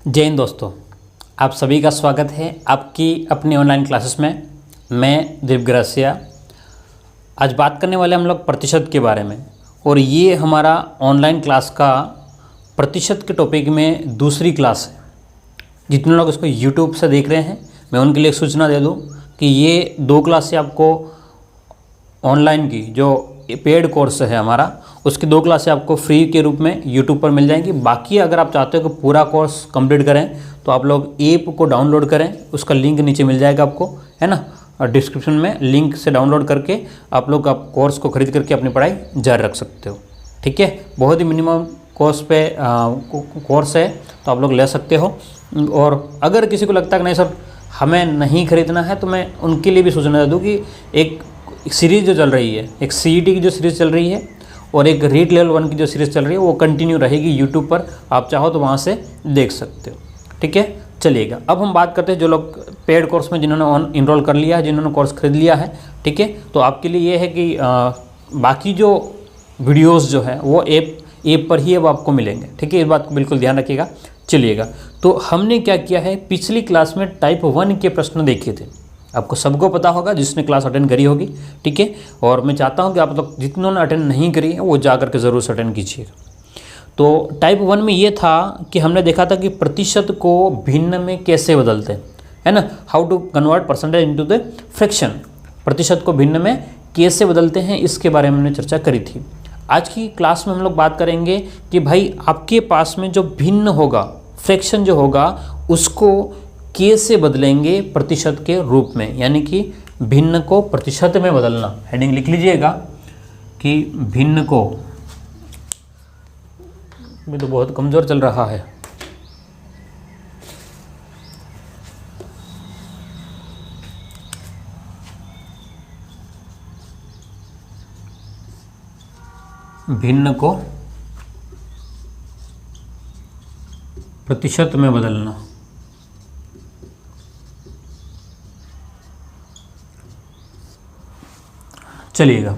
जय हिंद दोस्तों, आप सभी का स्वागत है आपकी अपनी ऑनलाइन क्लासेस में। मैं दीप ग्रासिया। आज बात करने वाले हम लोग प्रतिशत के बारे में, और ये हमारा ऑनलाइन क्लास का प्रतिशत के टॉपिक में दूसरी क्लास है। जितने लोग इसको यूट्यूब से देख रहे हैं, मैं उनके लिए एक सूचना दे दूं कि ये 2 क्लास से आपको ऑनलाइन की जो पेड कोर्स है हमारा, उसकी 2 क्लासें आपको फ्री के रूप में यूट्यूब पर मिल जाएंगी। बाकी अगर आप चाहते हो कि पूरा कोर्स कंप्लीट करें तो आप लोग ऐप को डाउनलोड करें, उसका लिंक नीचे मिल जाएगा आपको, है ना, और डिस्क्रिप्शन में लिंक से डाउनलोड करके आप लोग आप कोर्स को खरीद करके अपनी पढ़ाई जारी रख सकते हो। ठीक है, बहुत ही मिनिमम कोर्स पे कोर्स है, तो आप लोग ले सकते हो। और अगर किसी को लगता है कि नहीं सर हमें नहीं खरीदना है, तो मैं उनके लिए भी सूचना दे दूँ कि एक सीरीज़ जो चल रही है, एक सीईटी की जो सीरीज़ चल रही है और एक रीट लेवल 1 की जो सीरीज़ चल रही है, वो कंटिन्यू रहेगी यूट्यूब पर। आप चाहो तो वहाँ से देख सकते हो। ठीक है, चलिएगा अब हम बात करते हैं जो लोग पेड कोर्स में जिन्होंने इनरोल कर लिया है, जिन्होंने कोर्स खरीद लिया है। ठीक है, तो आपके लिए ये है कि बाकी जो वीडियोज़ जो है वो ऐप पर ही अब आपको मिलेंगे। ठीक है, इस बात को बिल्कुल ध्यान रखिएगा। चलिएगा, तो हमने क्या किया है, पिछली क्लास में टाइप 1 के प्रश्न देखे थे। आपको सबको पता होगा जिसने क्लास अटेंड करी होगी। ठीक है, और मैं चाहता हूं कि आप लोग जिन्होंने अटेंड नहीं करी है वो जा करके ज़रूर से अटेंड कीजिएगा। तो टाइप 1 में ये था कि हमने देखा था कि प्रतिशत को भिन्न में कैसे बदलते हैं, है ना, how to convert percentage into the fraction. प्रतिशत को भिन्न में कैसे बदलते हैं, इसके बारे में हमने चर्चा करी थी। आज की क्लास में हम लोग बात करेंगे कि भाई आपके पास में जो भिन्न होगा, फ्रैक्शन जो होगा, उसको कैसे बदलेंगे प्रतिशत के रूप में, यानी कि भिन्न को प्रतिशत में बदलना। हेडिंग लिख लीजिएगा कि भिन्न को, ये तो बहुत कमज़ोर चल रहा है, भिन्न को प्रतिशत में बदलना। चलिएगा,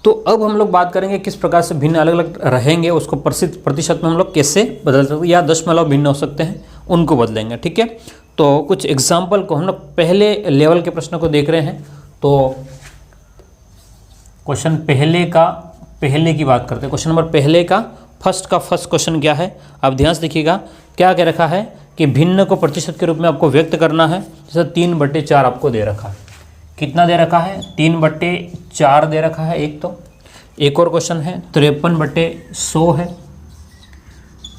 तो अब हम लोग बात करेंगे किस प्रकार से भिन्न अलग अलग रहेंगे, उसको प्रतिशत में हम लोग कैसे बदल सकते हैं, या दशमलव भिन्न हो सकते हैं, उनको बदलेंगे। ठीक है, तो कुछ एग्जाम्पल को हम लोग पहले लेवल के प्रश्न को देख रहे हैं। तो क्वेश्चन पहले की बात करते हैं। क्वेश्चन नंबर पहले का फर्स्ट क्वेश्चन क्या है, आप ध्यान से देखिएगा। क्या कह रखा है कि भिन्न को प्रतिशत के रूप में आपको व्यक्त करना है। जैसे 3/4 आपको दे रखा है। कितना दे रखा है, 3/4 दे रखा है एक। तो एक और क्वेश्चन है 53/100 है,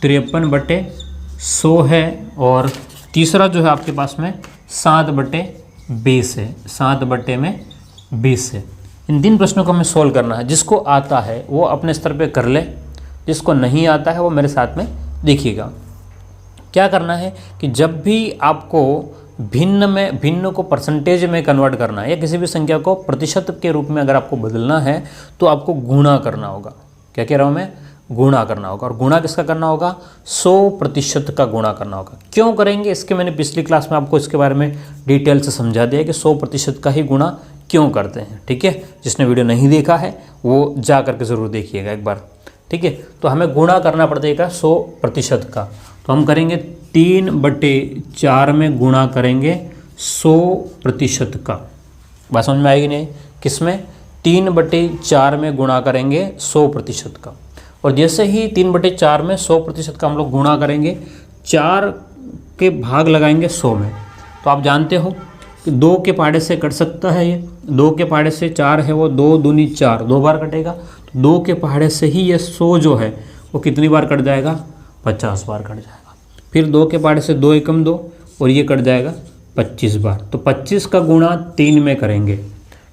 53/100 है। और तीसरा जो है आपके पास में 7/20 है, 7/20 है। इन 3 प्रश्नों को हमें सोल्व करना है। जिसको आता है वो अपने स्तर पे कर ले, जिसको नहीं आता है वो मेरे साथ में देखिएगा। क्या करना है कि जब भी आपको भिन्न को परसेंटेज में कन्वर्ट करना है, या किसी भी संख्या को प्रतिशत के रूप में अगर आपको बदलना है, तो आपको गुणा करना होगा। क्या कह रहा हूँ मैं, गुणा करना होगा। और गुणा किसका करना होगा, 100% का गुणा करना होगा। क्यों करेंगे, इसके मैंने पिछली क्लास में आपको इसके बारे में डिटेल से समझा दिया कि 100% का ही गुणा क्यों करते हैं। ठीक है, जिसने वीडियो नहीं देखा है वो जा करके ज़रूर देखिएगा एक बार। ठीक है, तो हमें गुणा करना पड़ेगा 100% का। तो हम करेंगे 3/4 में गुणा करेंगे 100% का। बात समझ में आएगी नहीं, किसमें, 3/4 में गुणा करेंगे 100% का। और जैसे ही 3/4 में 100% का हम लोग गुणा करेंगे, 4 के भाग लगाएंगे 100 में। तो आप जानते हो कि 2 के पहाड़े से कट सकता है, ये 2 के पहाड़े से 4 है, वो 2 दूनी 4, 2 बार कटेगा। तो 2 के पहाड़े से ही ये 100 जो है वो कितनी बार कट जाएगा, 50 बार कट जाएगा। फिर 2 के पहाड़े से 2 एकम 2, और ये कट जाएगा 25 बार। तो 25 का गुणा 3 में करेंगे।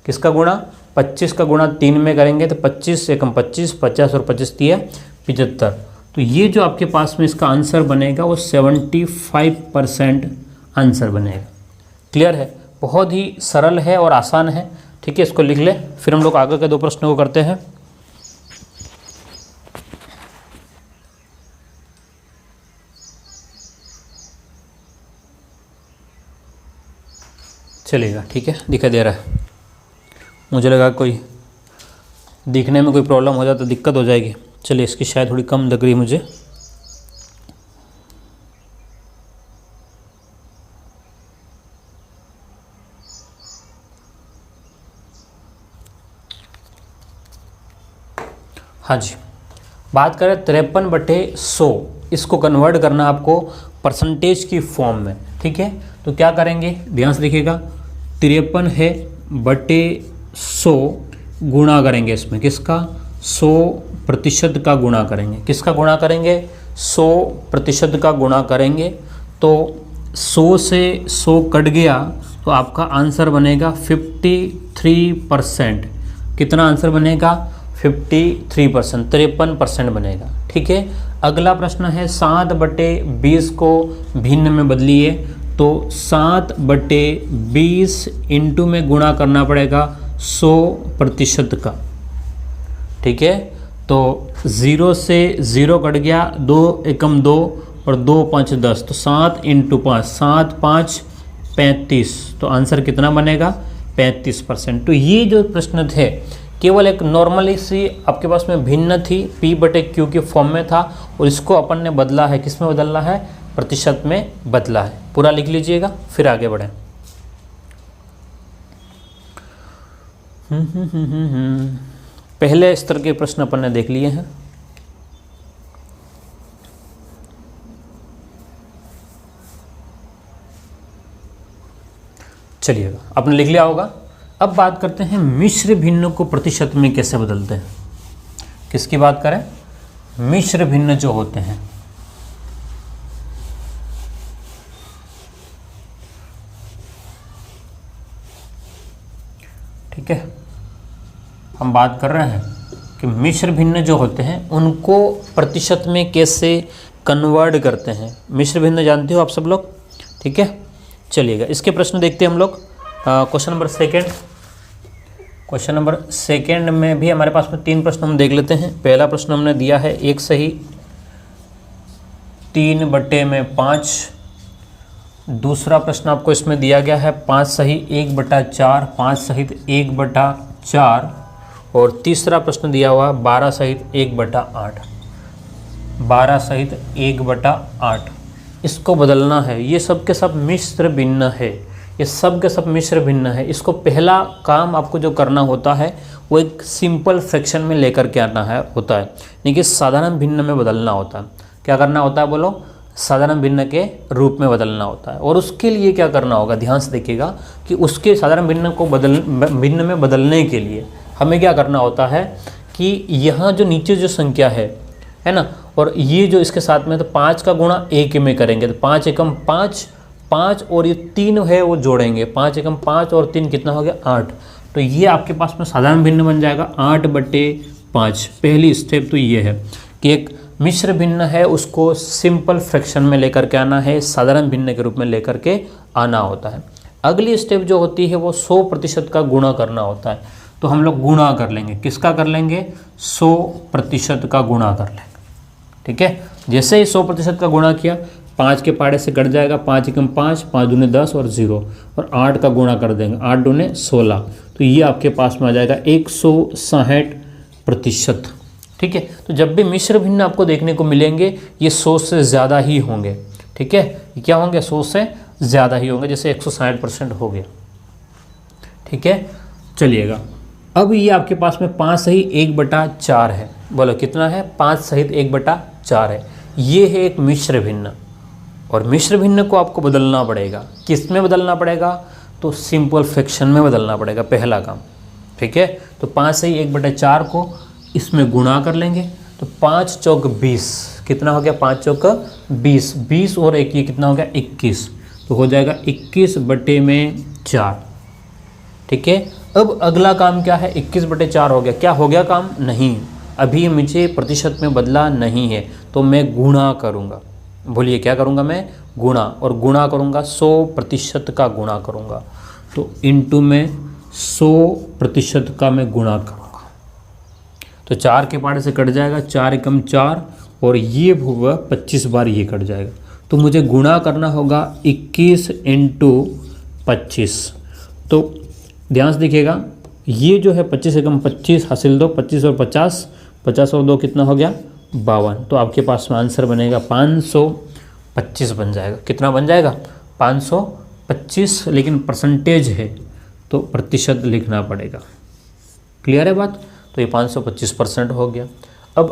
किसका गुणा, 25 का गुणा 3 में करेंगे। तो 25 एकम 25, 50 और 25 दिया 75। तो ये जो आपके पास में इसका आंसर बनेगा वो 75% आंसर बनेगा। क्लियर है, बहुत ही सरल है और आसान है। ठीक है, इसको लिख ले, फिर हम लोग आगे के 2 प्रश्नों को करते हैं। चलेगा, ठीक है, दिखाई दे रहा है। मुझे लगा कोई दिखने में कोई प्रॉब्लम हो जाए तो दिक्कत हो जाएगी। चलिए, इसकी शायद थोड़ी कम लग रही है मुझे। हाँ जी, बात करें 53/100, इसको कन्वर्ट करना आपको परसेंटेज की फॉर्म में, ठीक है। तो क्या करेंगे, ध्यान से देखिएगा, 53 है बटे 100 गुणा करेंगे इसमें, किसका, 100% का गुणा करेंगे, किसका गुणा करेंगे, 100% का गुणा करेंगे। तो 100 से 100 कट गया तो आपका आंसर बनेगा 53%। कितना आंसर बनेगा, 53%, 53% बनेगा, ठीक है। अगला प्रश्न है 7/20 को भिन्न में बदलिए, तो 7/20 इंटू में गुणा करना पड़ेगा 100% का, ठीक है। तो 0 से 0 कट गया, 2 एकम 2 और 2 5 10, तो 7 × 5, 7 5 35, तो आंसर कितना बनेगा, 35%। तो ये जो प्रश्न थे केवल एक नॉर्मली सी आपके पास में भिन्न थी, P/Q के फॉर्म में था, और इसको अपन ने बदला है, किस में बदलना है, प्रतिशत में बदला है। पूरा लिख लीजिएगा, फिर आगे बढ़ें। पहले स्तर के प्रश्न अपन ने देख लिए हैं। चलिएगा, आपने लिख लिया होगा। अब बात करते हैं मिश्र भिन्न को प्रतिशत में कैसे बदलते हैं। किसकी बात करें, मिश्र भिन्न जो होते हैं, ठीक है। हम बात कर रहे हैं कि मिश्र भिन्न जो होते हैं उनको प्रतिशत में कैसे कन्वर्ट करते हैं। मिश्र भिन्न जानते हो आप सब लोग, ठीक है। चलिएगा, इसके प्रश्न देखते हैं हम लोग। क्वेश्चन नंबर सेकेंड में भी हमारे पास में 3 प्रश्न हम देख लेते हैं। पहला प्रश्न हमने दिया है 1 सही 3/5। दूसरा प्रश्न आपको इसमें दिया गया है 5 सही 1/4, 5 सहित 1/4। और तीसरा प्रश्न दिया हुआ 12 सहित 1/8, 12 सहित 1/8। इसको बदलना है। ये सब के सब मिश्र भिन्न है, ये सब के सब मिश्र भिन्न है। इसको पहला काम आपको जो करना होता है वो एक सिंपल फ्रैक्शन में लेकर के आना है होता है, यानी कि साधारण भिन्न में बदलना होता है। क्या करना होता है बोलो, साधारण भिन्न के रूप में बदलना होता है। और उसके लिए क्या करना होगा, ध्यान से देखिएगा कि उसके साधारण भिन्न को भिन्न में बदलने के लिए हमें क्या करना होता है कि यहाँ जो नीचे जो संख्या है ना, और ये जो इसके साथ में, तो 5 का गुणा 1 में करेंगे, तो 5 एकम 5, 5 और ये 3 है वो जोड़ेंगे, 5 एकम 5 और 3 कितना हो गया, 8। तो ये आपके पास में साधारण भिन्न बन जाएगा 8/5। पहली स्टेप तो ये है कि एक मिश्र भिन्न है उसको सिंपल फ्रैक्शन में लेकर के आना है, साधारण भिन्न के रूप में लेकर के आना होता है। अगली स्टेप जो होती है वो 100% का गुणा करना होता है। तो हम लोग गुणा कर लेंगे, किसका कर लेंगे, 100% का गुणा कर लेंगे, ठीक है। जैसे ही 100% का गुणा किया, 5 के पाड़े से कट जाएगा, 5 एकम 5, 5 दूने 10 और 0, और 8 का गुणा कर देंगे, 8 दूने 16। तो ये आपके पास में आ जाएगा 160%, ठीक है। तो जब भी मिश्र भिन्न आपको देखने को मिलेंगे ये 100 से ज़्यादा ही होंगे, ठीक है। ये क्या होंगे, 100 से ज़्यादा ही होंगे, जैसे 160% हो गया, ठीक है। चलिएगा, अब ये आपके पास में 5 सही 1/4 है। बोलो कितना है, 5 सहित 1/4 है। ये है एक मिश्र भिन्न, और मिश्र भिन्न को आपको बदलना पड़ेगा। किस में बदलना पड़ेगा, तो सिंपल फ्रैक्शन में बदलना पड़ेगा, पहला काम, ठीक है। तो 5 सही 1/4 को इसमें गुणा कर लेंगे, तो 5 चौक 20, कितना हो गया, 5 चौक 20, 20 और 1 ये कितना हो गया, 21। तो हो जाएगा 21/4, ठीक है। अब अगला काम क्या है, 21/4 हो गया। क्या हो गया काम, नहीं, अभी मुझे प्रतिशत में बदला नहीं है, तो मैं गुणा करूँगा। बोलिए क्या करूँगा, मैं गुणा, और गुणा करूँगा 100% का गुणा करूँगा। तो इंटू में 100% का मैं गुणा करूँगा, तो 4 के पाड़े से कट जाएगा, 4 एकम 4, और ये होगा 25 बार ये कट जाएगा। तो मुझे गुणा करना होगा 21 × 25। तो ध्यान से देखिएगा, ये जो है 25 एकम 25 हासिल 2, 25 और 50, 50 और 2 कितना हो गया, 52। तो आपके पास में आंसर बनेगा 525 बन जाएगा। कितना बन जाएगा, 525, लेकिन परसेंटेज है तो प्रतिशत लिखना पड़ेगा। क्लियर है बात। तो ये 525% हो गया। अब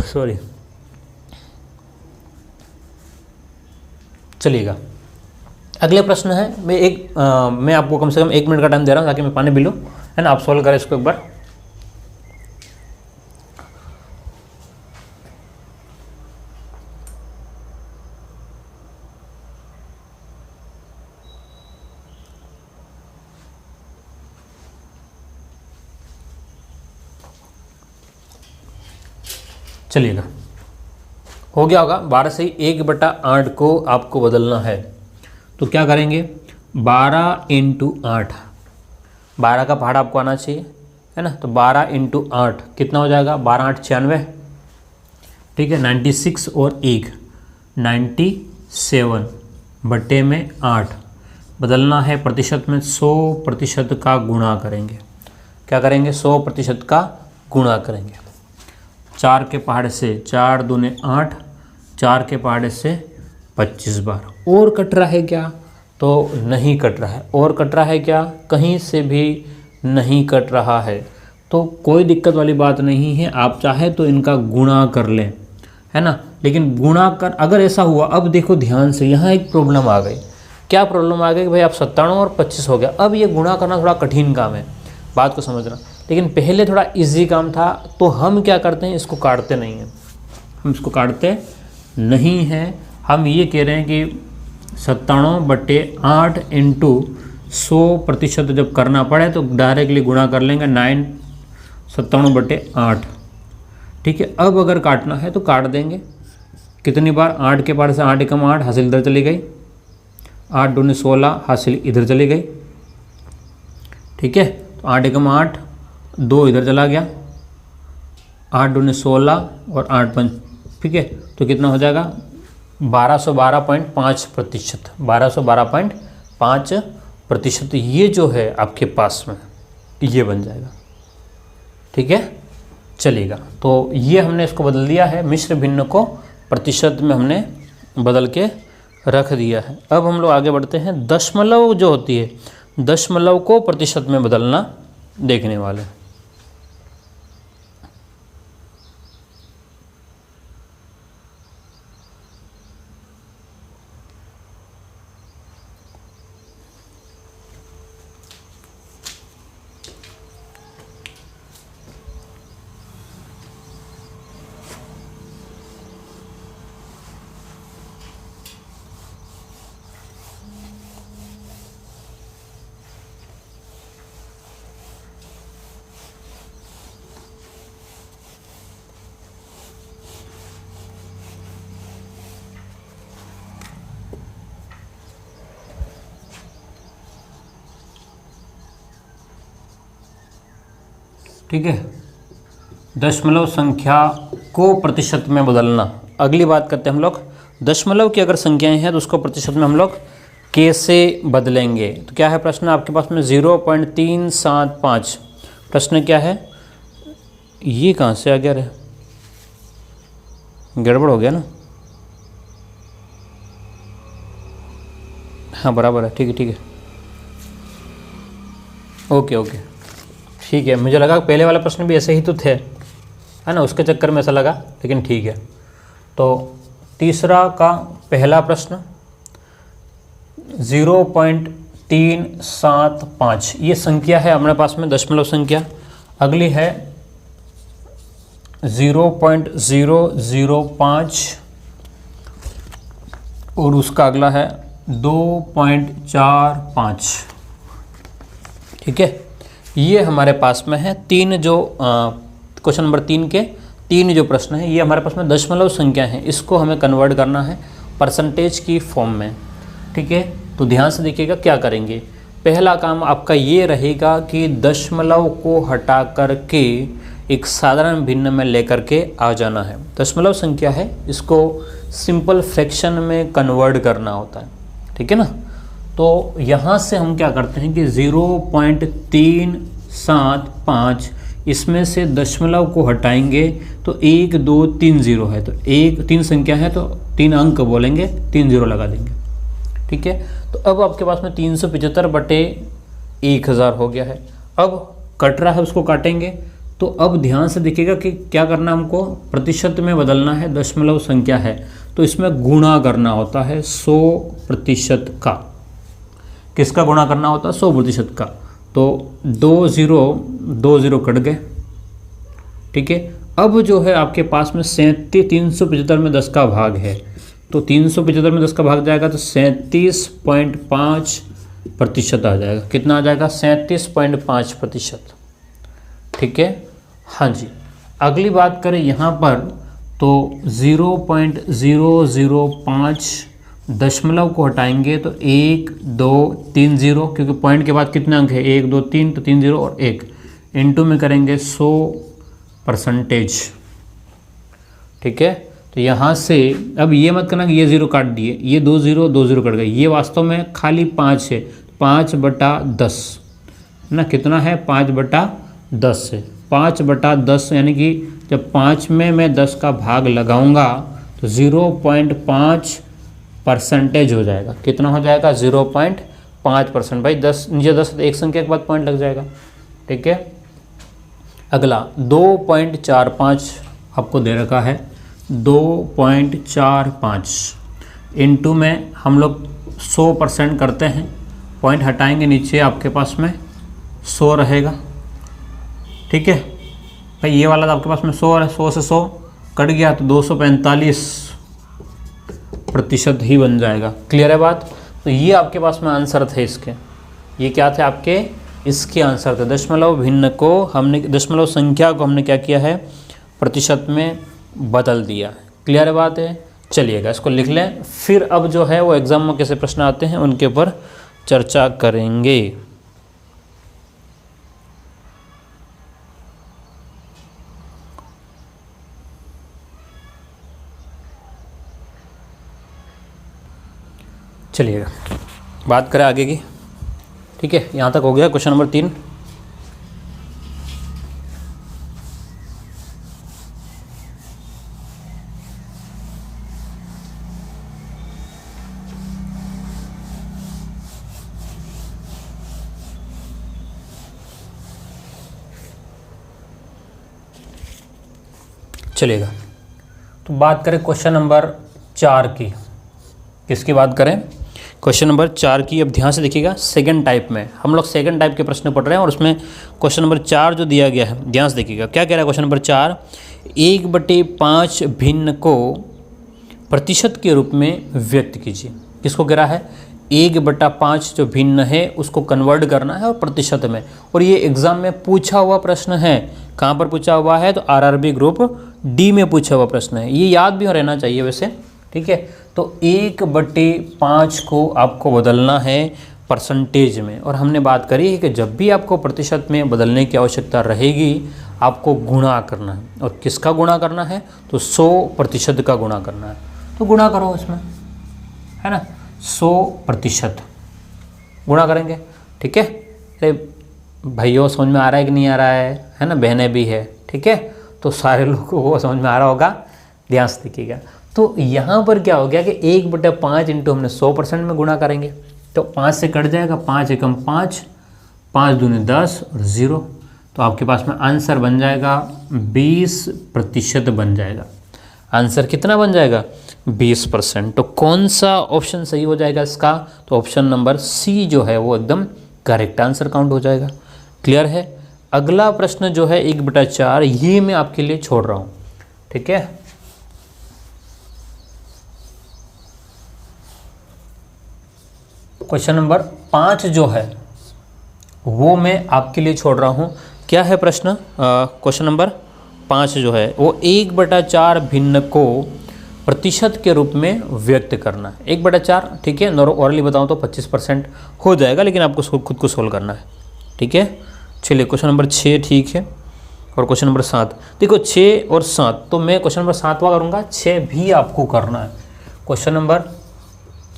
सॉरी, चलिएगा अगले प्रश्न है। मैं आपको कम से कम 1 मिनट का टाइम दे रहा हूँ ताकि मैं पानी पी लूँ, है ना। आप सॉल्व करें इसको एक बार। चलिएगा, हो गया होगा। 12 से 1/8 को आपको बदलना है, तो क्या करेंगे, 12 × 8, 12 का पहाड़ा आपको आना चाहिए, है ना। तो 12 × 8 कितना हो जाएगा, 12 8 96, ठीक है। 96 और 1 97 बट्टे में 8 बदलना है प्रतिशत में, 100% का गुणा करेंगे। क्या करेंगे, 100% का गुणा करेंगे। 4 के पहाड़े से 4 दूने 8, 4 के पहाड़े से 25 बार। और कट रहा है क्या, तो नहीं कट रहा है। और कट रहा है क्या, कहीं से भी नहीं कट रहा है, तो कोई दिक्कत वाली बात नहीं है। आप चाहे तो इनका गुणा कर लें, है ना। लेकिन गुणा कर, अगर ऐसा हुआ, अब देखो ध्यान से, यहाँ एक प्रॉब्लम आ गई। क्या प्रॉब्लम आ गई कि भाई आप 97 और 25 हो गया। अब ये गुणा करना थोड़ा कठिन काम है, बात को समझना। लेकिन पहले थोड़ा इजी काम था, तो हम क्या करते हैं, इसको काटते नहीं हैं। हम इसको काटते नहीं हैं। हम ये कह रहे हैं कि 97/8 × 100% जब करना पड़े तो डायरेक्टली गुणा कर लेंगे, 97/8, ठीक है। अब अगर काटना है तो काट देंगे। कितनी बार, 8 के पार से 8 × 8 हासिल इधर चली गई, 8 दूने 16 हासिल इधर चली गई, ठीक है। तो 8 × 8 2 इधर चला गया, 8 दूने 16 और 8 5, ठीक है। तो कितना हो जाएगा, 1212.5%, 1212.5%। ये जो है आपके पास में ये बन जाएगा, ठीक है। चलेगा, तो ये हमने इसको बदल दिया है, मिश्र भिन्न को प्रतिशत में हमने बदल के रख दिया है। अब हम लोग आगे बढ़ते हैं। दशमलव जो होती है, दशमलव को प्रतिशत में बदलना देखने वाले। ठीक है, दशमलव संख्या को प्रतिशत में बदलना। अगली बात करते हैं हम लोग, दशमलव की अगर संख्याएं हैं तो उसको प्रतिशत में हम लोग कैसे बदलेंगे। तो क्या है प्रश्न आपके पास में, 0.375। प्रश्न क्या है, ये कहाँ से आ गया रे, गड़बड़ हो गया ना। हाँ बराबर है, ठीक है ठीक है, ओके ओके ठीक है। मुझे लगा पहले वाला प्रश्न भी ऐसे ही तो थे, है ना, उसके चक्कर में ऐसा लगा, लेकिन ठीक है। तो तीसरा का पहला प्रश्न 0.375 ये संख्या है हमारे पास में, दशमलव संख्या। अगली है 0.005 और उसका अगला है 2.45, ठीक है। ये हमारे पास में है तीन जो क्वेश्चन नंबर 3 के तीन जो प्रश्न हैं, ये हमारे पास में दशमलव संख्या है, इसको हमें कन्वर्ट करना है परसेंटेज की फॉर्म में, ठीक है। तो ध्यान से देखिएगा क्या करेंगे। पहला काम आपका ये रहेगा कि दशमलव को हटा करके एक साधारण भिन्न में लेकर के आ जाना है। दशमलव संख्या है, इसको सिंपल फ्रैक्शन में कन्वर्ट करना होता है, ठीक है ना। तो यहाँ से हम क्या करते हैं कि 0.375 इसमें से दशमलव को हटाएंगे तो 1 2 3 0 है, तो 3 संख्या है तो 3 अंक बोलेंगे, 3 0 लगा देंगे, ठीक है। तो अब आपके पास में 375/1000 हो गया है। अब कट रहा है, उसको काटेंगे तो अब ध्यान से देखिएगा कि क्या करना हमको, प्रतिशत में बदलना है, दशमलव संख्या है तो इसमें गुणा करना होता है 100% का। किसका गुणा करना होता है? 100% का। तो 2 0 कट गए, ठीक है। अब जो है आपके पास में 375 में 10 का भाग है, तो 375 में 10 का भाग जाएगा तो 37.5% आ जाएगा। कितना आ जाएगा? 37.5%, ठीक है। हाँ जी, अगली बात करें यहाँ पर तो 0.005 दशमलव को हटाएंगे तो 1 2 3 0, क्योंकि पॉइंट के बाद कितने अंक है? 1 2 3, तो 3 0 और 1 इनटू में करेंगे 100%, ठीक है। तो यहाँ से अब ये मत करना कि ये 0 काट दिए, ये 2 0 कट गए, ये वास्तव में खाली 5 है, 5/10 ना, कितना है? 5/10 है। 5/10 यानी कि जब 5 में मैं 10 का भाग लगाऊंगा तो 0.5% हो जाएगा। कितना हो जाएगा? 0.5%। भाई 10 नीचे 10 एक संख्या के बाद पॉइंट लग जाएगा, ठीक है। अगला 2.45 आपको दे रखा है, 2.45 इनटू में हम लोग 100% करते हैं, पॉइंट हटाएंगे नीचे आपके पास में 100 रहेगा, ठीक है। भाई ये वाला तो आपके पास में 100 है, 100 से 100 कट गया तो 245% ही बन जाएगा। क्लियर है बात? तो ये आपके पास में आंसर थे इसके, ये क्या थे आपके? इसके आंसर थे। दशमलव भिन्न को हमने, दशमलव संख्या को हमने क्या किया है? प्रतिशत में बदल दिया। क्लियर है बात है? चलिएगा इसको लिख लें, फिर अब जो है वो एग्जाम में कैसे प्रश्न आते हैं उनके ऊपर चर्चा करेंगे। चलिएगा बात करें आगे की, ठीक है। यहाँ तक हो गया क्वेश्चन नंबर 3। चलिएगा तो बात करें क्वेश्चन नंबर 4 की। किसकी बात करें? क्वेश्चन नंबर 4 की। अब ध्यान से देखिएगा, सेकंड टाइप में हम लोग सेकंड टाइप के प्रश्न पढ़ रहे हैं और उसमें क्वेश्चन नंबर 4 जो दिया गया है, ध्यान से देखिएगा क्या कह रहा है क्वेश्चन नंबर 4। 1/5 भिन्न को प्रतिशत के रूप में व्यक्त कीजिए। किसको कह रहा है? 1/5 जो भिन्न है उसको कन्वर्ट करना है और प्रतिशत में, और ये एग्जाम में पूछा हुआ प्रश्न है। कहाँ पर पूछा हुआ है? तो आरआरबी ग्रुप डी में पूछा हुआ प्रश्न है, ये याद भी रहना चाहिए वैसे, ठीक है। तो 1/5 को आपको बदलना है परसेंटेज में, और हमने बात करी है कि जब भी आपको प्रतिशत में बदलने की आवश्यकता रहेगी आपको गुणा करना है। और किसका गुणा करना है? तो 100% का गुणा करना है। तो गुणा करो इसमें, है ना, 100% गुणा करेंगे, ठीक है। अरे भाइयों समझ में आ रहा है कि नहीं आ रहा है ना, बहनें भी है, ठीक है। तो सारे लोगों को समझ में आ रहा होगा, ध्यान से देखिएगा। तो यहाँ पर क्या हो गया कि 1/5 इंटू हमने 100% में गुणा करेंगे तो 5 से कट जाएगा, 5 एकम 5, 5 दूनी 10 और 0, तो आपके पास में आंसर बन जाएगा 20% बन जाएगा। आंसर कितना बन जाएगा? 20%। तो कौन सा ऑप्शन सही हो जाएगा इसका? तो ऑप्शन नंबर सी जो है वो एकदम करेक्ट आंसर काउंट हो जाएगा। क्लियर है? अगला प्रश्न जो है 1/4, ये मैं आपके लिए छोड़ रहा हूँ, ठीक है। क्वेश्चन नंबर 5 जो है वो मैं आपके लिए छोड़ रहा हूँ। क्या है प्रश्न? क्वेश्चन नंबर 5 जो है वो 1/4 भिन्न को प्रतिशत के रूप में व्यक्त करना है। 1/4, ठीक है। नॉर्मली बताऊँ तो 25% हो जाएगा, लेकिन आपको खुद को सोल्व करना है, ठीक है। चलिए क्वेश्चन नंबर 6 ठीक है, और क्वेश्चन नंबर 7 देखो, 6 और 7, तो मैं क्वेश्चन नंबर 7वां करूँगा, 6 भी आपको करना है। क्वेश्चन नंबर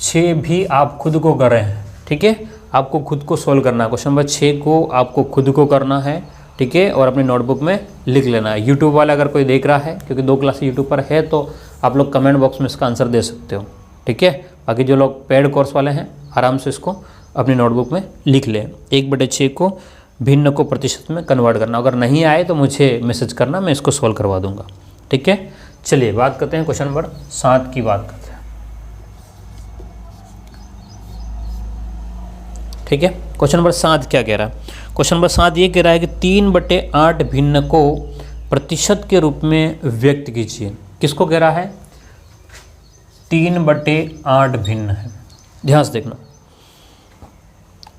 6 भी आप खुद को कर रहे हैं, ठीक है। आपको खुद को सोल्व करना है। क्वेश्चन नंबर 6 को आपको खुद को करना है, ठीक है, और अपनी नोटबुक में लिख लेना है। यूट्यूब वाला अगर कोई देख रहा है, क्योंकि 2 क्लास यूट्यूब पर है, तो आप लोग कमेंट बॉक्स में इसका आंसर दे सकते हो, ठीक है। बाकी जो लोग पेड कोर्स वाले हैं आराम से इसको अपनी नोटबुक में लिख लें। 1/6 को भिन्न को प्रतिशत में कन्वर्ट करना। अगर नहीं आए तो मुझे मैसेज करना, मैं इसको सॉल्व करवा दूंगा। ठीक है, चलिए बात करते हैं क्वेश्चन नंबर 7 की बात करते हैं। ठीक है, क्वेश्चन नंबर 7 क्या कह रहा है? क्वेश्चन नंबर 7 ये कह रहा है कि 3/8 भिन्न को प्रतिशत के रूप में व्यक्त कीजिए। किसको कह रहा है? 3/8 भिन्न है, ध्यान से देखना।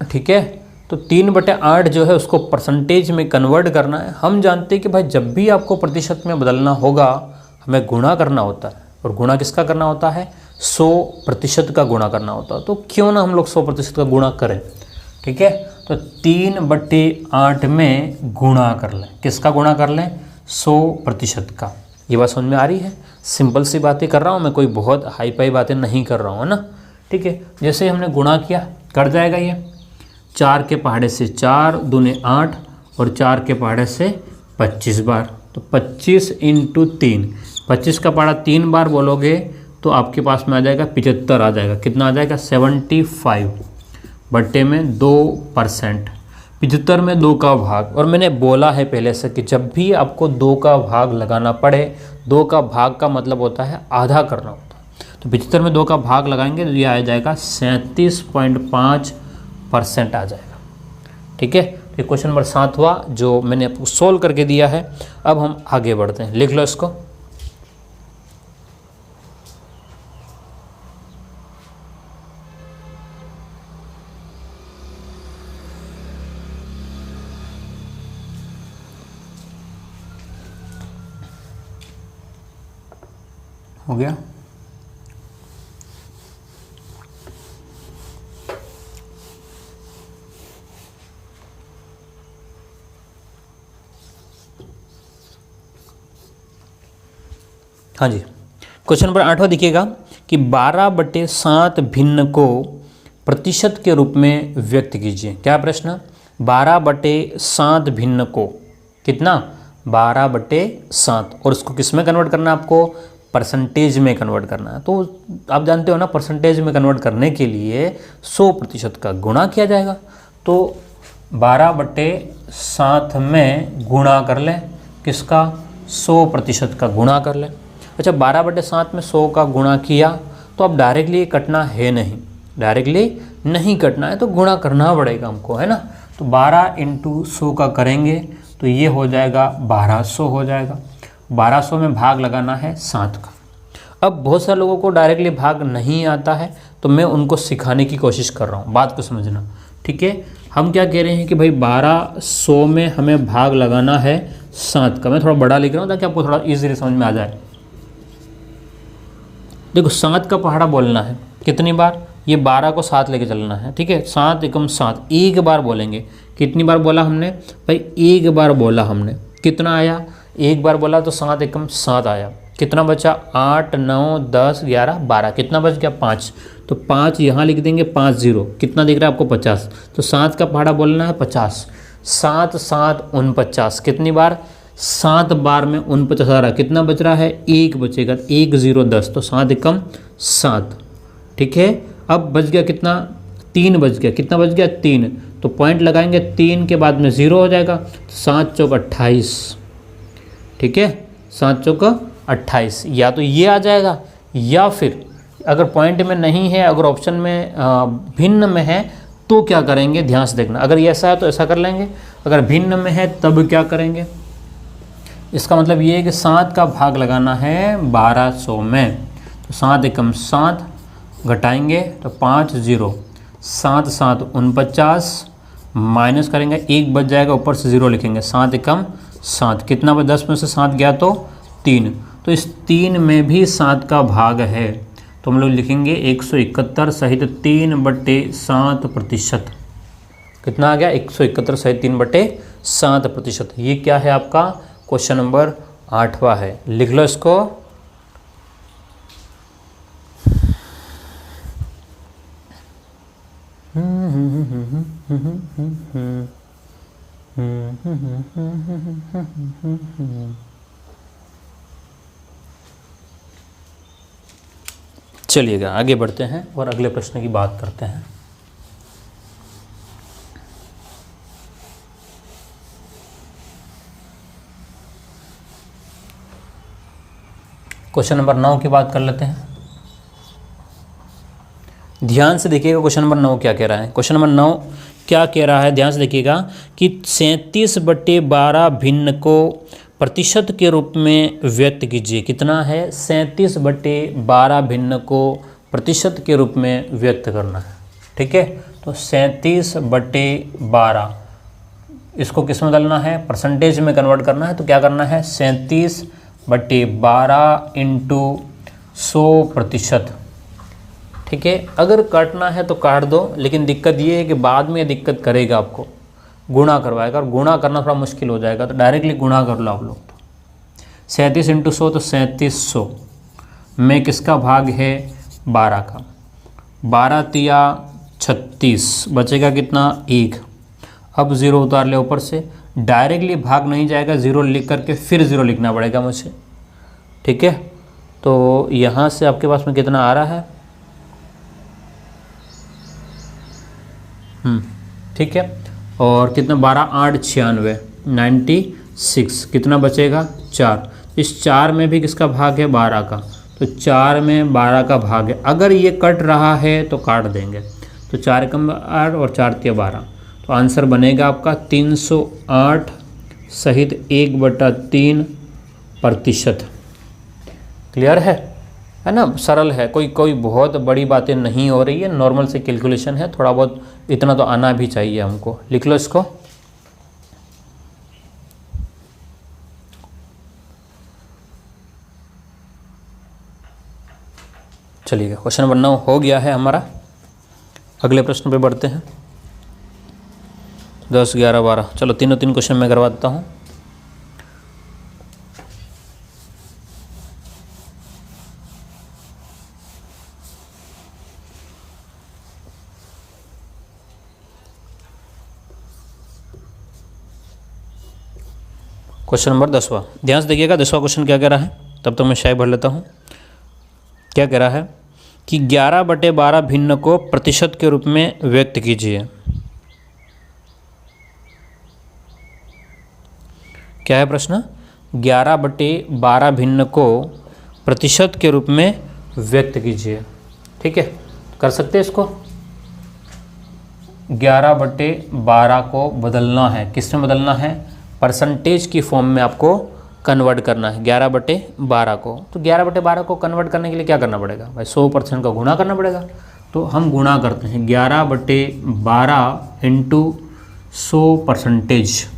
ठीक है, तो 3/8 जो है उसको परसेंटेज में कन्वर्ट करना है। हम जानते हैं कि भाई जब भी आपको प्रतिशत में बदलना होगा हमें गुणा करना होता है, और गुणा किसका करना होता है? 100% का गुणा करना होता है। तो क्यों ना हम लोग 100% का गुणा करें। ठीक है, तो 3/8 में गुणा कर लें। किसका गुणा कर लें? 100% का। ये बात समझ में आ रही है? सिंपल सी बातें कर रहा हूँ मैं, कोई बहुत हाई फाई बातें नहीं कर रहा हूँ, है ना। ठीक है, जैसे ही हमने गुणा किया कर जाएगा ये 4 के पहाड़े से 4 दूने 8 और 4 के पहाड़े से 25 बार। तो 25 × 3, 25 का पहाड़ा 3 बार बोलोगे तो आपके पास में आ जाएगा 75 आ जाएगा। कितना आ जाएगा? 75 बट्टे में 2%, 75 में 2 का भाग। और मैंने बोला है पहले से कि जब भी आपको 2 का भाग लगाना पड़े, 2 का भाग का मतलब होता है आधा करना होता है। तो 75 में 2 का भाग लगाएंगे तो ये आ जाएगा 37.5% आ जाएगा। ठीक है, ये क्वेश्चन नंबर 7 हुआ जो मैंने आपको सोल्व करके दिया है। अब हम आगे बढ़ते हैं, लिख लो इसको। हो गया? हाँ जी, क्वेश्चन नंबर 8वां देखिएगा कि 12/7 भिन्न को प्रतिशत के रूप में व्यक्त कीजिए। क्या प्रश्न? 12/7 भिन्न को कितना? 12/7, और इसको किस में कन्वर्ट करना है आपको? परसेंटेज में कन्वर्ट करना है। तो आप जानते हो ना, परसेंटेज में कन्वर्ट करने के लिए 100% का गुणा किया जाएगा। तो 12/7 में गुणा कर लें, किसका? 100% का गुणा कर लें। अच्छा, 12/7 में 100 का गुणा किया तो अब डायरेक्टली कटना है नहीं, डायरेक्टली नहीं कटना है तो गुणा करना पड़ेगा हमको, है ना। तो 12 × 100 का करेंगे तो ये हो जाएगा 1200 हो जाएगा। 1200 में भाग लगाना है 7 का। अब बहुत सारे लोगों को डायरेक्टली भाग नहीं आता है तो मैं उनको सिखाने की कोशिश कर रहा हूँ, बात को समझना। ठीक है, हम क्या कह रहे हैं कि भाई 1200 में हमें भाग लगाना है 7 का। मैं थोड़ा बड़ा लिख रहा हूँ ताकि आपको थोड़ा ईजिली समझ में आ जाए। देखो 7 का पहाड़ा बोलना है कितनी बार? ये 12 को 7 लेके चलना है। ठीक है, 7 × 7 एक बार बोलेंगे। कितनी बार बोला हमने भाई? एक बार बोला हमने। कितना आया? एक बार बोला तो 7 × 7 आया। कितना बचा? 8 9 10 11 12। कितना बच गया? 5। तो 5 यहाँ लिख देंगे, 5 0। कितना दिख रहा है आपको? 50। तो 7 का पहाड़ा बोलना है 50। 7 7 49। कितनी बार? 7 बार में 49 आ रहा। कितना बच रहा है? 1 बचेगा। 1 0 10। तो 7 × 7। ठीक है, अब बच गया कितना? 3 बच गया। कितना बच गया? 3। तो पॉइंट लगाएंगे, 3 के बाद में 0 हो जाएगा। 7 चौक 28। ठीक है, 7 चौक 28। या तो ये आ जाएगा, या फिर अगर पॉइंट में नहीं है, अगर ऑप्शन में भिन्न में है तो क्या करेंगे? ध्यान से देखना। अगर ये ऐसा है तो ऐसा कर लेंगे, अगर भिन्न में है तब क्या करेंगे? इसका मतलब ये है कि 7 का भाग लगाना है 1200 में। तो 7 × 7 घटाएंगे तो 5 0। 7 7 49 माइनस करेंगे, 1 बच जाएगा, ऊपर से 0 लिखेंगे। 7 × 7 कितना? 10 में से 7 गया तो 3। तो इस 3 में भी 7 का भाग है तो हम लोग लिखेंगे 171 सहित 3/7%। कितना आ गया? 171 सहित 3/7%। ये क्या है आपका? क्वेश्चन नंबर 8वां है। लिख लो इसको। चलिएगा आगे बढ़ते हैं और अगले प्रश्न की बात करते हैं। क्वेश्चन नंबर 9 की बात कर लेते हैं। ध्यान से देखिएगा क्वेश्चन नंबर 9 क्या कह रहा है। क्वेश्चन नंबर 9 क्या कह रहा है, ध्यान से देखिएगा कि 37/12 भिन्न को प्रतिशत के रूप में व्यक्त कीजिए। कितना है? 37/12 भिन्न को प्रतिशत के रूप में व्यक्त करना है। ठीक है, तो 37/12 इसको किस में बदलना है? परसेंटेज में कन्वर्ट करना है। तो क्या करना है? 37/12 इंटू 100%। ठीक है, अगर काटना है तो काट दो, लेकिन दिक्कत ये है कि बाद में ये दिक्कत करेगा, आपको गुणा करवाएगा और गुणा करना थोड़ा मुश्किल हो जाएगा। तो डायरेक्टली गुणा कर लो आप लोग। तो 37 इंटू 100 तो 3700 में किसका भाग है? 12 का। 12 तिया 36, बचेगा कितना? 1। अब ज़ीरो उतार ले ऊपर से, डायरेक्टली भाग नहीं जाएगा, ज़ीरो लिख करके फिर ज़ीरो लिखना पड़ेगा मुझे। ठीक है, तो यहाँ से आपके पास में कितना आ रहा है? ठीक है, और कितना? 12 8 96 96, कितना बचेगा? 4। इस 4 में भी किसका भाग है? 12 का। तो 4 में 12 का भाग है। अगर ये कट रहा है तो काट देंगे। तो 4 कम 8 और 4 तिया 12, तो आंसर बनेगा आपका 308 सहित 1/3%। क्लियर है ना? सरल है, कोई बहुत बड़ी बातें नहीं हो रही है, नॉर्मल से कैलकुलेशन है। थोड़ा बहुत इतना तो आना भी चाहिए हमको। लिख लो इसको। चलिए, क्वेश्चन नंबर 9 हो गया है हमारा। अगले प्रश्न पे बढ़ते हैं। 10 11 12, चलो तीनों तीन क्वेश्चन मैं करवा देता हूँ। क्वेश्चन नंबर 10वां, ध्यान से देखिएगा 10वां क्वेश्चन क्या कह रहा है। तब तक मैं शाय भर लेता हूँ। क्या कह रहा है कि 11/12 भिन्न को प्रतिशत के रूप में व्यक्त कीजिए। क्या है प्रश्न? 11/12 भिन्न को प्रतिशत के रूप में व्यक्त कीजिए। ठीक है, कर सकते हैं इसको। 11/12 को बदलना है, किस में बदलना है? परसेंटेज की फॉर्म में आपको कन्वर्ट करना है 11/12 को। तो 11/12 को कन्वर्ट करने के लिए क्या करना पड़ेगा भाई? 100% का गुणा करना पड़ेगा। तो हम गुणा करते हैं 11/12 इंटू 100%।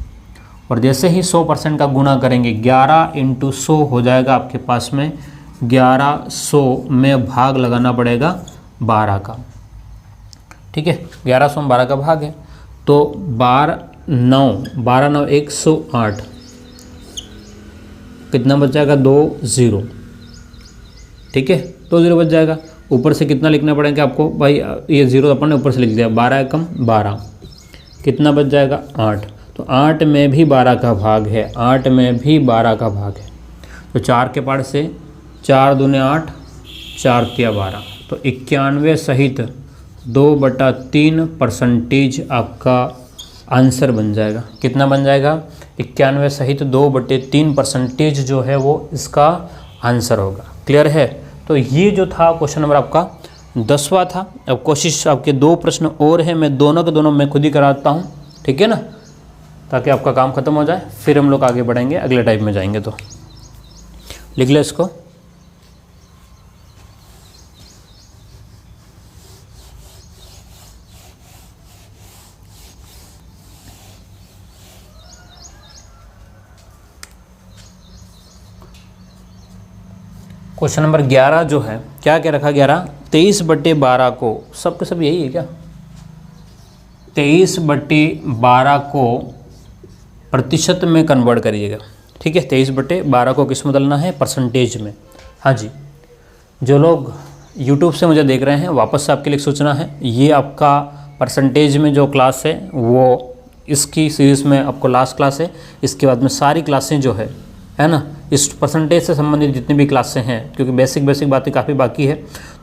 और जैसे ही 100% का गुणा करेंगे, 11 इंटू 100 हो जाएगा आपके पास में 1100 में भाग लगाना पड़ेगा 12 का। ठीक है, 1100 में 12 का भाग है। तो 12 9 108, कितना बच जाएगा? 2 0। ठीक है, 2 0 बच जाएगा। ऊपर से कितना लिखना पड़ेगा आपको भाई? ये 0 अपन ने ऊपर से लिख दिया। 12 कम 12, कितना बच जाएगा? 8। तो 8 में भी 12 का भाग है, 8 में भी 12 का भाग है। तो 4 के पार से 4 दूने 8, 4 तिया 12, तो 91 सहित 2/3% आपका आंसर बन जाएगा। कितना बन जाएगा? 91 सहित 2/3% जो है वो इसका आंसर होगा। क्लियर है? तो ये जो था क्वेश्चन नंबर आपका 10वां था। अब कोशिश, आपके 2 प्रश्न और हैं, मैं दोनों के दोनों मैं खुद ही कराता हूँ। ठीक है ना, ताकि आपका काम खत्म हो जाए, फिर हम लोग आगे बढ़ेंगे, अगले टाइप में जाएंगे। तो लिख ले इसको। क्वेश्चन नंबर 11 जो है, क्या क्या रखा? 11 23/12 को, सब के सब यही है क्या? 23/12 को प्रतिशत में कन्वर्ट करिएगा। ठीक है, 23/12 को किस में बदलना है? परसेंटेज में। हाँ जी, जो लोग YouTube से मुझे देख रहे हैं, वापस से आपके लिए सूचना है, ये आपका परसेंटेज में जो क्लास है वो इसकी सीरीज़ में आपको लास्ट क्लास है। इसके बाद में सारी क्लासें जो है ना, इस परसेंटेज से संबंधित जितनी भी क्लासें हैं, क्योंकि बेसिक बातें काफ़ी बाकी है,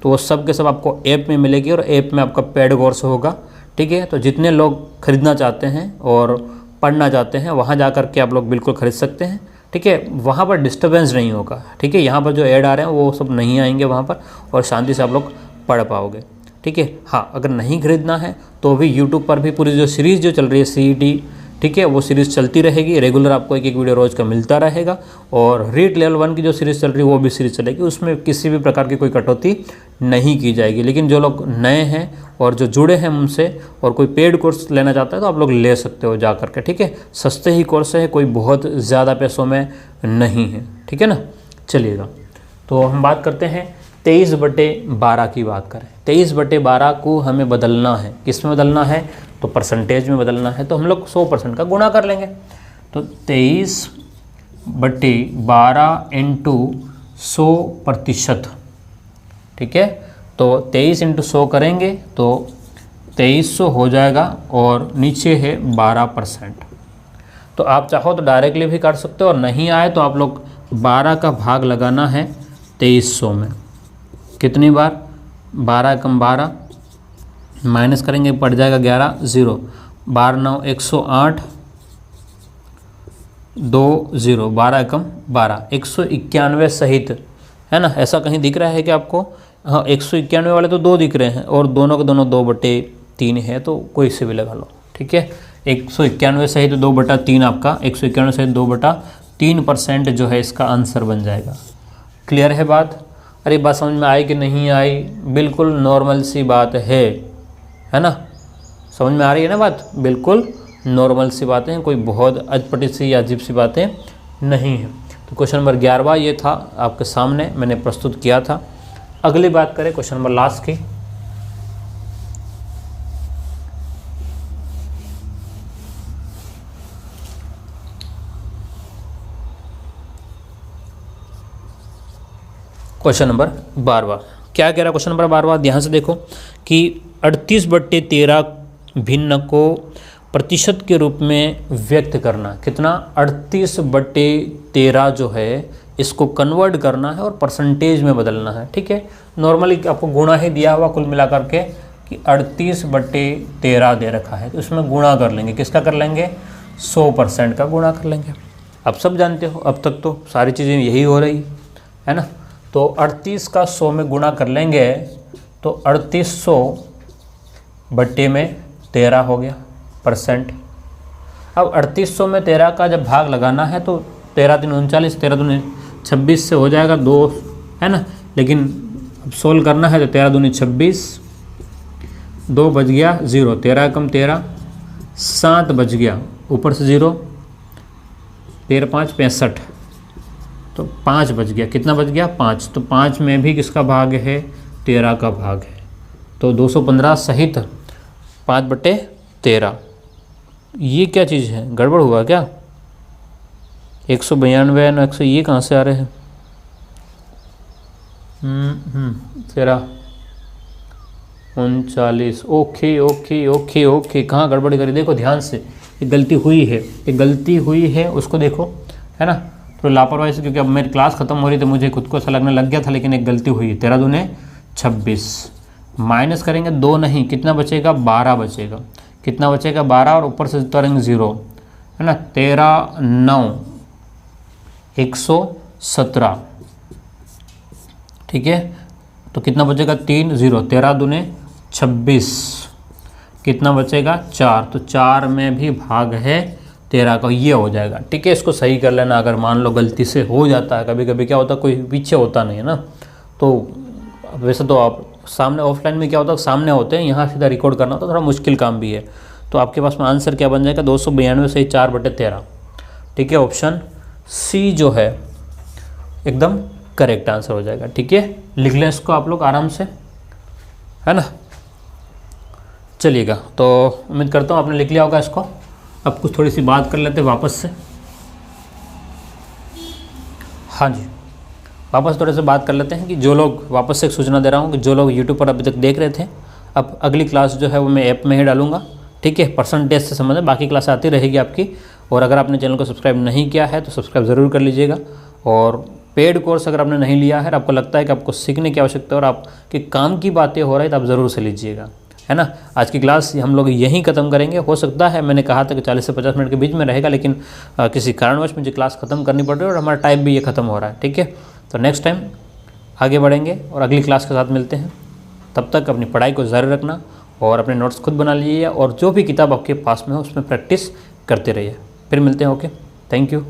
तो वो सब के सब आपको ऐप में मिलेगी और ऐप में आपका पेड कोर्स होगा। ठीक है, तो जितने लोग खरीदना चाहते हैं और पढ़ना चाहते हैं, वहाँ जा कर के आप लोग बिल्कुल खरीद सकते हैं। ठीक है, वहाँ पर डिस्टर्बेंस नहीं होगा। ठीक है, यहाँ पर जो ऐड आ रहे हैं वो सब नहीं आएंगे वहाँ पर, और शांति से आप लोग पढ़ पाओगे। ठीक है, हाँ, अगर नहीं खरीदना है तो भी यूट्यूब पर भी पूरी जो सीरीज़ जो चल रही है CET, ठीक है, वो सीरीज़ चलती रहेगी, रेगुलर आपको एक एक वीडियो रोज़ का मिलता रहेगा। और रीट लेवल 1 की जो सीरीज़ चल रही है वो भी सीरीज़ चलेगी, उसमें किसी भी प्रकार की कोई कटौती नहीं की जाएगी। लेकिन जो लोग नए हैं और जो जुड़े हैं उनसे, और कोई पेड कोर्स लेना चाहता है तो आप लोग ले सकते हो जा करके। ठीक है, सस्ते ही कोर्स है, कोई बहुत ज़्यादा पैसों में नहीं है। ठीक है ना, चलिएगा, तो हम बात करते हैं 23/12 की बात करें। 23/12 को हमें बदलना है, किस में बदलना है, तो परसेंटेज में बदलना है। तो हम लोग 100% का गुणा कर लेंगे। तो 23/12 इंटू 100%। ठीक है, तो 23 इंटू 100 करेंगे तो 2300 हो जाएगा, और नीचे है 12%। तो आप चाहो तो डायरेक्टली भी कर सकते हो, और नहीं आए तो आप लोग 12 का भाग लगाना है 2300 में। कितनी बार, 12 कम 12, माइनस करेंगे पड़ जाएगा 11, 0, 12 9 108, 2 0, 12 कम 12, 191 सहित, है ना। ऐसा कहीं दिख रहा है कि आपको, हाँ 191 वाले तो 2 दिख रहे हैं, और दोनों के दोनों 2/3 है, तो कोई से भी लगा लो। ठीक है, 191 सहित 2/3 आपका, 191 सहित 2/3% जो है इसका आंसर बन जाएगा। क्लियर है बात? अरे बात समझ में आई कि नहीं आई? बिल्कुल नॉर्मल सी बात है ना, समझ में आ रही है ना बात? बिल्कुल नॉर्मल सी बातें हैं, कोई बहुत अटपटी सी या अजीब सी बातें नहीं हैं। तो क्वेश्चन नंबर 11वां ये था, आपके सामने मैंने प्रस्तुत किया था। अगली बात करें क्वेश्चन नंबर लास्ट की। क्वेश्चन नंबर 12वां क्या कह रहा है? क्वेश्चन नंबर 12वां ध्यान से देखो कि 38/13 भिन्न को प्रतिशत के रूप में व्यक्त करना। कितना? 38/13 जो है इसको कन्वर्ट करना है और परसेंटेज में बदलना है। ठीक है, नॉर्मली आपको गुणा ही दिया हुआ कुल मिला करके कि 38/13 दे रखा है, तो इसमें गुणा कर लेंगे। किसका कर लेंगे? 100% का गुणा कर लेंगे। अब सब जानते हो, अब तक तो सारी चीज़ें यही हो रही है ना। तो 38 का 100 में गुणा कर लेंगे तो 3800/13 हो गया परसेंट। अब 3800 में 13 का जब भाग लगाना है तो 13 3 39, 13 दूनी 26 से हो जाएगा 2, है ना। लेकिन अब सोल्व करना है तो 13 दूनी 26, 2 बच गया 0, 13 कम 13, 7 बच गया, ऊपर से 0, 13 5 65, तो 5 बच गया। कितना बच गया? 5। तो 5 में भी किसका भाग है? 13 का भाग है। तो 215 सहित 5/13। ये क्या चीज़ है? गड़बड़ हुआ क्या? 192 न 100 ये कहाँ से आ रहे हैं? 13 39। ओके ओके ओके ओके, कहाँ गड़बड़ी करी? देखो ध्यान से, एक गलती हुई है, एक गलती हुई है, उसको देखो, है ना। तो लापरवाही से, क्योंकि अब मेरी क्लास खत्म हो रही थी, मुझे खुद को ऐसा लगने लग गया था, लेकिन एक गलती हुई है। 13 दूने 26, माइनस करेंगे 2 नहीं, कितना बचेगा? 12 बचेगा। कितना बचेगा? 12, और ऊपर से उतारेंगे 0, है ना। 13 9 117, ठीक है। तो कितना बचेगा? 3 0, 13 दूने 26, कितना बचेगा? 4। तो 4 में भी भाग है 13 का, ये हो जाएगा। ठीक है, इसको सही कर लेना। अगर मान लो गलती से हो जाता है, कभी कभी क्या होता है, कोई पीछे होता नहीं है ना, तो वैसे तो आप सामने, ऑफलाइन में क्या होता है सामने होते हैं, यहाँ सीधा रिकॉर्ड करना तो थोड़ा मुश्किल काम भी है। तो आपके पास में आंसर क्या बन जाएगा? 292 से 4/13। ठीक है, ऑप्शन सी जो है एकदम करेक्ट आंसर हो जाएगा। ठीक है, लिख लें इसको आप लोग आराम से, है ना। चलिएगा, तो उम्मीद करता हूँ आपने लिख लिया होगा इसको। अब कुछ थोड़ी सी बात कर लेते हैं वापस से। हाँ जी, वापस थोड़े से बात कर लेते हैं कि जो लोग, वापस से एक सूचना दे रहा हूँ कि जो लोग यूट्यूब पर अभी तक देख रहे थे, अब अगली क्लास जो है वो मैं ऐप में ही डालूंगा। ठीक है, परसेंटेज से संबंधित बाकी क्लास आती रहेगी आपकी। और अगर आपने चैनल को सब्सक्राइब नहीं किया है तो सब्सक्राइब ज़रूर कर लीजिएगा। और पेड कोर्स अगर आपने नहीं लिया है और आपको लगता है कि आपको सीखने की आवश्यकता है और आपके काम की बातें हो रही है तो आप ज़रूर से लीजिएगा। है ना। आज की क्लास हम लोग यहीं ख़त्म करेंगे। हो सकता है, मैंने कहा था कि 40 से 50 मिनट के बीच में रहेगा, लेकिन किसी कारणवश मुझे क्लास ख़त्म करनी पड़ रही है और हमारा टाइम भी ये ख़त्म हो रहा है, ठीक है। तो नेक्स्ट टाइम आगे बढ़ेंगे और अगली क्लास के साथ मिलते हैं। तब तक अपनी पढ़ाई को जारी रखना और अपने नोट्स खुद बना लीजिए और जो भी किताब आपके पास में हो उसमें प्रैक्टिस करते रहिए। फिर मिलते हैं। Okay, thank you.